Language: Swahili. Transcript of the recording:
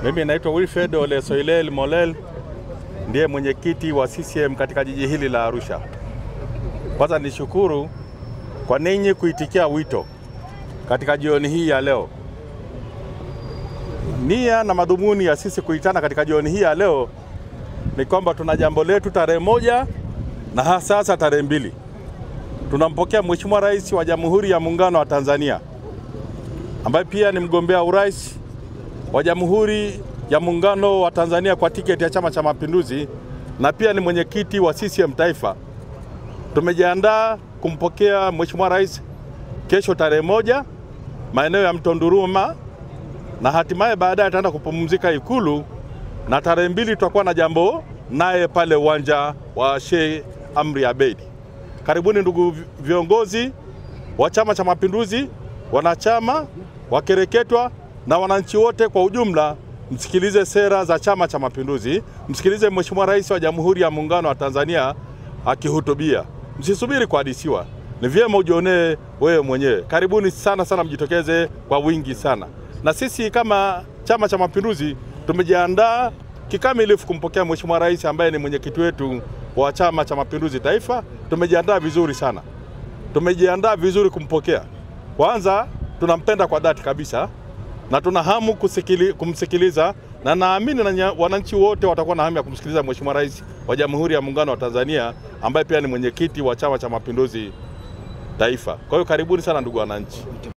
Mimi naitwa Wilfred Ole Soilel Molel, ndiye mwenyekiti wa CCM katika jiji hili la Arusha. Kwanza nishukuru kwa ninyi kuitikia wito katika jioni hii ya leo. Nia na madhumuni ya sisi kuitana katika jioni hii ya leo ni kwamba tuna jambo letu tarehe 1 na hasa tarehe 2. Tunampokea Mheshimiwa Rais wa Jamhuri ya Muungano wa Tanzania, ambaye pia ni mgombea urais wa Jamhuri ya Muungano wa Tanzania kwa tiketi ya Chama cha Mapinduzi, na pia ni mwenyekiti wa CCM Taifa. Tumejiandaa kumpokea Mheshimiwa Rais kesho tarehe 1 maeneo ya Mtonduruma, na hatimaye baadaye ataenda kupumzika Ikulu, na tarehe 2 tutakuwa na jambo naye pale uwanja wa Sheikh Amri Abeid. Karibuni ndugu viongozi wa Chama cha Mapinduzi, wanachama, wakereketwa na wananchi wote kwa ujumla. Msikilize sera za Chama cha Mapinduzi, msikilize Mheshimiwa Rais wa Jamhuri ya Muungano wa Tanzania akihutubia. Msisubiri kuhadisiwa, ni vyema ujionee wewe mwenyewe. Karibuni sana, mjitokeze kwa wingi sana. Na sisi kama Chama cha Mapinduzi tumejiandaa kikamilifu kumpokea Mheshimiwa Rais ambaye ni mwenyekiti wetu wa Chama cha Mapinduzi Taifa. Tumejiandaa vizuri sana. Tumejiandaa vizuri kumpokea. Kwanza tunampenda kwa dhati kabisa na tuna hamu kumsikiliza, na naamini na wananchi wote watakuwa na hamu ya kumsikiliza Mheshimiwa Rais wa Jamhuri ya Muungano wa Tanzania ambaye pia ni mwenyekiti wa Chama cha Mapinduzi Taifa. Kwa hiyo karibuni sana ndugu wananchi.